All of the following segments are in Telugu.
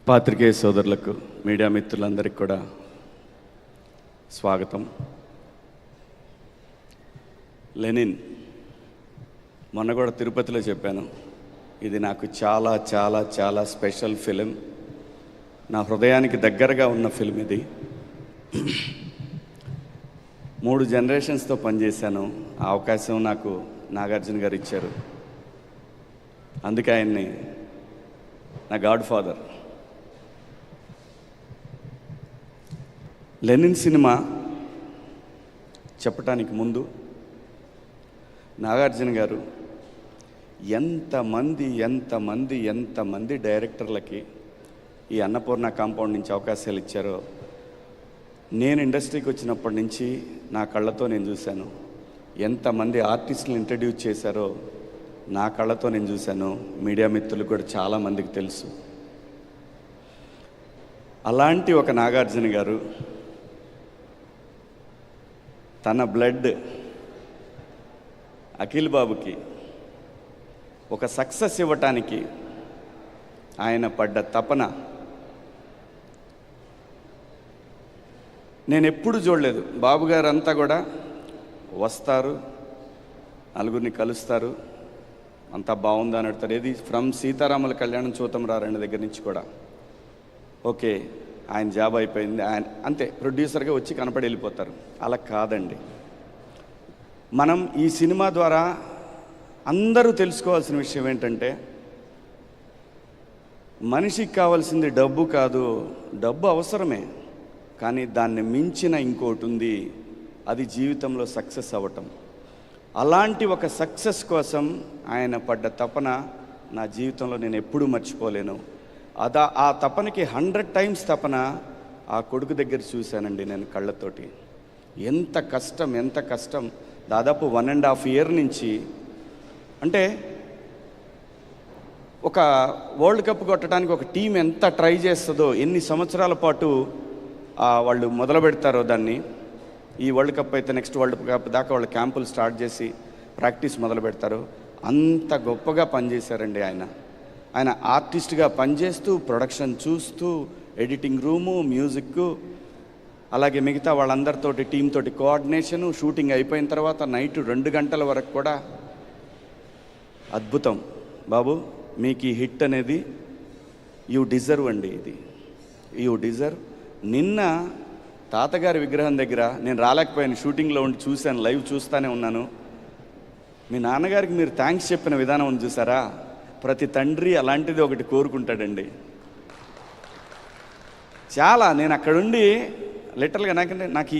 పాత్రికేయ సోదరులకు, మీడియా మిత్రులందరికీ కూడా స్వాగతం. లెనిన్ మొన్న కూడా తిరుపతిలో చెప్పాను, ఇది నాకు చాలా చాలా చాలా స్పెషల్ ఫిలిం. నా హృదయానికి దగ్గరగా ఉన్న ఫిలిం ఇది. 3 జనరేషన్స్తో పనిచేశాను. ఆ అవకాశం నాకు నాగార్జున గారు ఇచ్చారు. అందుకే ఆయన్ని నా గాడ్ ఫాదర్. లెనిన్ సినిమా చెప్పటానికి ముందు నాగార్జున గారు ఎంతమంది డైరెక్టర్లకి ఈ అన్నపూర్ణ కాంపౌండ్ నుంచి అవకాశాలు ఇచ్చారో నేను ఇండస్ట్రీకి వచ్చినప్పటి నుంచి నా కళ్ళతో నేను చూశాను. ఎంతమంది ఆర్టిస్టులు ఇంట్రడ్యూస్ చేశారో నా కళ్ళతో నేను చూశాను. మీడియా మిత్రులు కూడా చాలామందికి తెలుసు. అలాంటి ఒక నాగార్జున గారు తన బ్లడ్ అఖిల్ బాబుకి ఒక సక్సెస్ ఇవ్వటానికి ఆయన పడ్డ తపన నేను ఎప్పుడు చూడలేదు. బాబు గారు అంతా కూడా వస్తారు, నలుగురిని కలుస్తారు, అంతా బాగుందా అని అడుగుతారు. ఏది ఫ్రమ్ సీతారాముల కళ్యాణం చూతం రారండి దగ్గర నుంచి కూడా ఓకే ఆయన జాబ్ అయిపోయింది, ఆయన అంతే ప్రొడ్యూసర్గా వచ్చి కనపడి వెళ్ళిపోతారు. అలా కాదండి. మనం ఈ సినిమా ద్వారా అందరూ తెలుసుకోవాల్సిన విషయం ఏంటంటే, మనిషికి కావాల్సింది డబ్బు కాదు. డబ్బు అవసరమే, కానీ దాన్ని మించిన ఇంకోటి ఉంది, అది జీవితంలో సక్సెస్ అవ్వటం. అలాంటి ఒక సక్సెస్ కోసం ఆయన పడ్డ తపన నా జీవితంలో నేను ఎప్పుడూ మర్చిపోలేను. ఆ తపనకి 100 టైమ్స్ తపన ఆ కొడుకు దగ్గర చూశానండి నేను కళ్ళతోటి. ఎంత కష్టం. దాదాపు 1.5 year నుంచి, అంటే ఒక వరల్డ్ కప్ కొట్టడానికి ఒక టీం ఎంత ట్రై చేస్తుందో, ఎన్ని సంవత్సరాల పాటు వాళ్ళు మొదలు పెడతారో దాన్ని. ఈ వరల్డ్ కప్ అయితే నెక్స్ట్ వరల్డ్ కప్ దాకా వాళ్ళు క్యాంపులు స్టార్ట్ చేసి ప్రాక్టీస్ మొదలు పెడతారు. అంత గొప్పగా పనిచేశారండి ఆయన ఆర్టిస్ట్గా పనిచేస్తూ, ప్రొడక్షన్ చూస్తూ, ఎడిటింగ్ రూము, మ్యూజిక్, అలాగే మిగతా వాళ్ళందరితోటి టీం తోటి కోఆర్డినేషను, షూటింగ్ అయిపోయిన తర్వాత నైట్ 2 గంటల వరకు కూడా. అద్భుతం బాబు, మీకు ఈ హిట్ అనేది యూ డిజర్వ్ అండి. ఇది యూ డిజర్వ్. నిన్న తాతగారి విగ్రహం దగ్గర నేను రాలేకపోయాను, షూటింగ్లో ఉండి చూశాను, లైవ్ చూస్తూనే ఉన్నాను. మీ నాన్నగారికి మీరు థ్యాంక్స్ చెప్పిన విధానం ఉంది చూసారా, ప్రతి తండ్రి అలాంటిది ఒకటి కోరుకుంటాడండి. చాలా నేను అక్కడుండి లిటరల్గా నాకు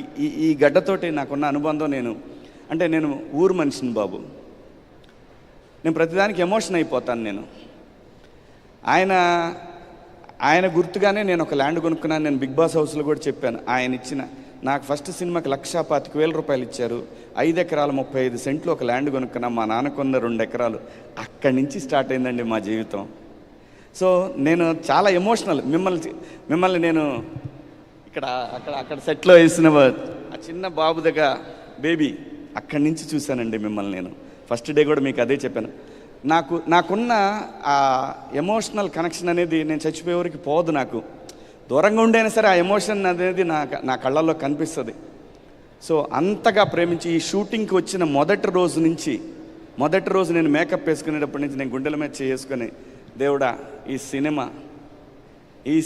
ఈ గడ్డతోటి నాకున్న అనుబంధం, నేను ఊరు మనిషిని బాబు. నేను ప్రతిదానికి ఎమోషన్ అయిపోతాను. ఆయన గుర్తుగానే నేను ఒక ల్యాండ్ కొనుక్కున్నాను. నేను బిగ్ బాస్ హౌస్లో కూడా చెప్పాను. ఆయన ఇచ్చిన నాకు ఫస్ట్ సినిమాకి 1,25,000 రూపాయలు ఇచ్చారు. 5 ఎకరాలు 35 సెంట్లు ఒక ల్యాండ్ కొనుక్కున్నా. మా నాన్న కొన్న 2 ఎకరాలు. అక్కడి నుంచి స్టార్ట్ అయిందండి మా జీవితం. సో నేను చాలా ఎమోషనల్. మిమ్మల్ని నేను అక్కడ సెట్లో వేసిన ఆ చిన్న బాబు దగ్గర బేబీ, అక్కడి నుంచి చూశానండి మిమ్మల్ని. నేను ఫస్ట్ డే కూడా మీకు అదే చెప్పాను. నాకున్న ఆ ఎమోషనల్ కనెక్షన్ అనేది నేను చచ్చిపోయేవరకు పోదు. నాకు దూరంగా ఉండైనా సరే ఆ ఎమోషన్ అనేది నా కళ్ళల్లో కనిపిస్తుంది. సో అంతగా ప్రేమించి ఈ షూటింగ్కి వచ్చిన మొదటి రోజు నేను మేకప్ వేసుకునేటప్పటి నుంచి నేను గుండెల మీద చేసుకొని, దేవుడా ఈ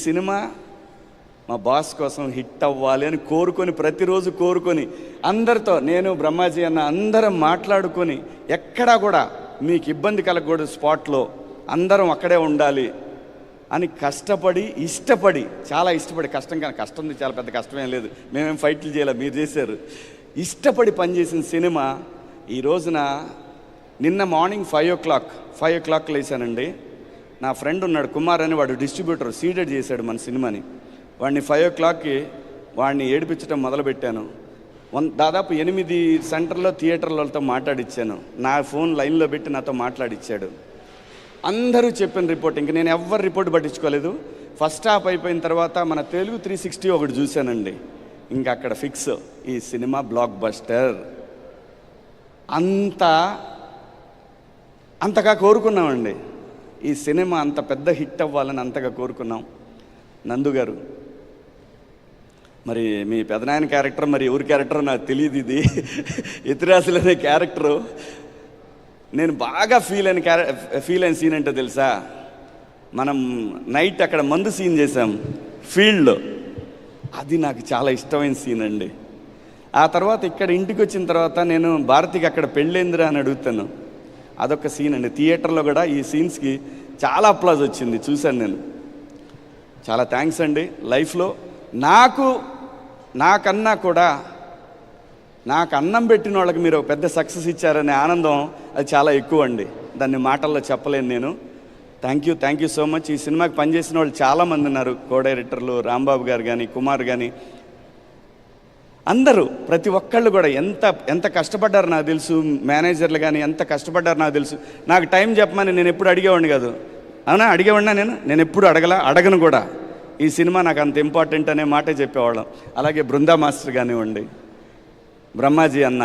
సినిమా మా బాస్ కోసం హిట్ అవ్వాలి అని ప్రతిరోజు కోరుకొని అందరితో, నేను బ్రహ్మాజీ అన్న అందరం మాట్లాడుకొని, ఎక్కడా కూడా మీకు ఇబ్బంది కలగకూడదు, స్పాట్లో అందరం అక్కడే ఉండాలి అని చాలా ఇష్టపడి కష్టం చాలా పెద్ద కష్టమేం లేదు, మేమేం ఫైట్లు చేయాలి, మీరు చేశారు. ఇష్టపడి పనిచేసిన సినిమా ఈ రోజున నిన్న మార్నింగ్ 5 o'clock లేచానండి. నా ఫ్రెండ్ ఉన్నాడు కుమార్ అని, వాడు డిస్ట్రిబ్యూటర్, సీడెడ్ చేశాడు మన సినిమాని. వాడిని 5 o'clockకి వాడిని ఏడిపించడం మొదలుపెట్టాను. దాదాపు 8 సెంటర్లో థియేటర్లతో మాట్లాడిచ్చాను. నా ఫోన్ లైన్లో పెట్టి నాతో మాట్లాడిచ్చాడు. అందరూ చెప్పిన రిపోర్ట్, ఇంక నేను ఎవ్వరు రిపోర్ట్ పట్టించుకోలేదు. ఫస్ట్ హాఫ్ అయిపోయిన తర్వాత మన తెలుగు 360 ఒకటి చూశానండి. ఇంకా అక్కడ ఫిక్స్, ఈ సినిమా బ్లాక్ బస్టర్. అంతగా కోరుకున్నామండి. ఈ సినిమా అంత పెద్ద హిట్ అవ్వాలని అంతగా కోరుకున్నాం. నందు గారు, మరి మీ పెదనాయన క్యారెక్టర్ మరి ఎవరి క్యారెక్టర్ నాకు తెలియదు. ఇది ఎతిరాసులు అనే క్యారెక్టరు నేను బాగా ఫీల్ అయిన సీన్ అంటే తెలుసా, మనం నైట్ అక్కడ మందు సీన్ చేసాం ఫీల్డ్లో, అది నాకు చాలా ఇష్టమైన సీన్ అండి. ఆ తర్వాత ఇక్కడ ఇంటికి వచ్చిన తర్వాత నేను భారతికి అక్కడ పెళ్ళేందిరా అని అడుగుతాను, అదొక సీన్ అండి. థియేటర్లో కూడా ఈ సీన్స్కి చాలా అప్లాజ్ వచ్చింది, చూశాను నేను. చాలా థ్యాంక్స్ అండి. లైఫ్లో నాకన్నా కూడా నాకు అన్నం పెట్టిన వాళ్ళకి మీరు ఒక పెద్ద సక్సెస్ ఇచ్చారనే ఆనందం అది చాలా ఎక్కువ అండి, దాన్ని మాటల్లో చెప్పలేను నేను. Thank you so much. ఈ సినిమాకి పనిచేసిన వాళ్ళు చాలామంది ఉన్నారు, కో డైరెక్టర్లు రాంబాబు గారు కానీ కుమార్ కానీ అందరూ, ప్రతి ఒక్కళ్ళు కూడా ఎంత కష్టపడ్డారు నాకు తెలుసు. మేనేజర్లు కానీ ఎంత కష్టపడ్డారు నాకు తెలుసు. నాకు టైం చెప్పమని నేను ఎప్పుడు అడిగేవాడిని కాదు, అవునా? అడిగేవాడినా నేను ఎప్పుడు అడగను కూడా. ఈ సినిమా నాకు అంత ఇంపార్టెంట్ అనే మాటే చెప్పేవాళ్ళం. అలాగే బృందా మాస్టర్ కానివ్వండి, బ్రహ్మాజీ అన్న,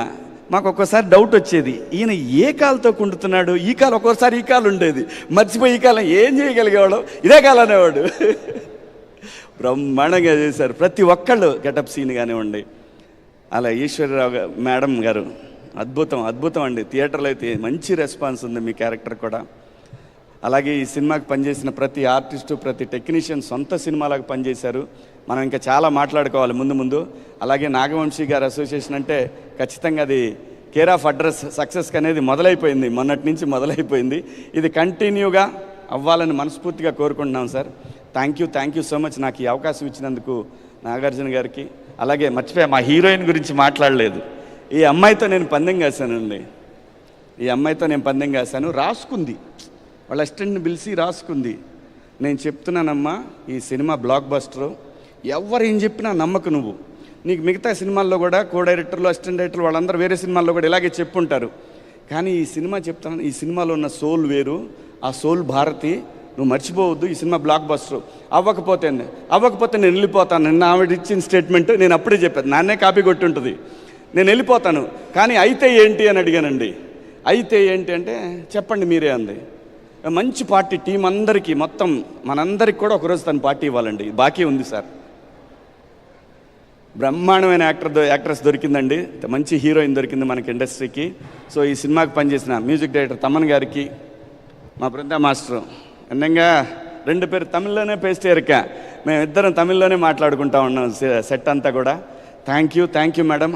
మాకు ఒక్కోసారి డౌట్ వచ్చేది, ఈయన ఏ కాలుతో కుంటున్నాడు, ఈ కాలు ఒక్కోసారి ఈ కాలు ఉండేది, మర్చిపోయి ఈ కాలం ఏం చేయగలిగేవాడు, ఇదే కాలు అనేవాడు. బ్రహ్మాండంగా చేశారు ప్రతి ఒక్కళ్ళు. గెటప్ సీన్ కానివ్వండి, అలా ఈశ్వరరావు మేడం గారు అద్భుతం అండి. థియేటర్లో అయితే మంచి రెస్పాన్స్ ఉంది మీ క్యారెక్టర్ కూడా. అలాగే ఈ సినిమాకి పనిచేసిన ప్రతి ఆర్టిస్టు, ప్రతి టెక్నీషియన్ సొంత సినిమాలకు పనిచేశారు. మనం ఇంకా చాలా మాట్లాడుకోవాలి ముందు. అలాగే నాగవంశీ గారు అసోసియేషన్ అంటే ఖచ్చితంగా అది కేర్ ఆఫ్ అడ్రస్ సక్సెస్కి అనేది మొదలైపోయింది, మొన్నటి నుంచి మొదలైపోయింది. ఇది కంటిన్యూగా అవ్వాలని మనస్ఫూర్తిగా కోరుకుంటున్నాం sir. Thank you so much నాకు ఈ అవకాశం ఇచ్చినందుకు నాగార్జున గారికి. అలాగే మర్చిపోయా, మా హీరోయిన్ గురించి మాట్లాడలేదు. ఈ అమ్మాయితో నేను పందెం కాశానండి. రాసుకుంది, వాళ్ళ అసిస్టెంట్ని పిలిచి రాసుకుంది. నేను చెప్తున్నానమ్మా, ఈ సినిమా బ్లాక్ బస్టరు, ఎవరు ఏం చెప్పినా నమ్మకు నువ్వు. నీకు మిగతా సినిమాల్లో కూడా కో డైరెక్టర్లు, అసిస్టెంట్ డైరెక్టర్లు వాళ్ళందరూ వేరే సినిమాల్లో కూడా ఇలాగే చెప్పుంటారు. కానీ ఈ సినిమా చెప్తాను, ఈ సినిమాలో ఉన్న సోల్ వేరు, ఆ సోల్ భారతి, నువ్వు మర్చిపోవద్దు. ఈ సినిమా బ్లాక్ బస్టర్ అవ్వకపోతే నేను వెళ్ళిపోతాను. నిన్న ఆవిడ ఇచ్చిన స్టేట్మెంట్ నేను అప్పుడే చెప్పాను, నాన్నే కాపీ కొట్టి ఉంటుంది, నేను వెళ్ళిపోతాను. కానీ అయితే ఏంటి అని అడిగానండి. అయితే ఏంటి అంటే చెప్పండి మీరే అంది. మంచి పార్టీ టీం అందరికీ, మొత్తం మనందరికి కూడా ఒకరోజు తను పార్టీ ఇవ్వాలండి, బాకీ ఉంది సార్. బ్రహ్మాండమైన యాక్ట్రెస్ దొరికిందండి, మంచి హీరోయిన్ దొరికింది మనకి ఇండస్ట్రీకి. సో ఈ సినిమాకి పనిచేసిన మ్యూజిక్ డైరెక్టర్ తమన్ గారికి, మా బృందా మాస్టరు, అందంగా 2 పేరు తమిళ్లోనే పేస్ట్ ఎరికా, మేమిద్దరం తమిళ్లోనే మాట్లాడుకుంటా ఉన్నాం సెట్ అంతా కూడా. Thank you madam.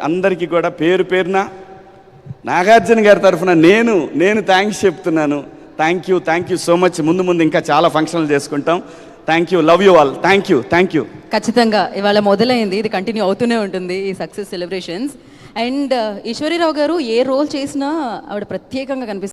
అందరికీ కూడా పేరున నాగార్జున గారి తరఫున నేను థ్యాంక్స్ చెప్తున్నాను. Thank you so much. ముందు ఇంకా చాలా ఫంక్షన్లు చేసుకుంటాం. Thank you, love you all. Thank you. ఖచ్చితంగా ఇవాళ మొదలైంది, ఇది కంటిన్యూ అవుతూనే ఉంటుంది ఈ సక్సెస్ సెలబ్రేషన్స్. అండ్ ఈశ్వరీరావు గారు ఏ రోల్ చేసినా ఆవిడ ప్రత్యేకంగా కనిపిస్తుంది.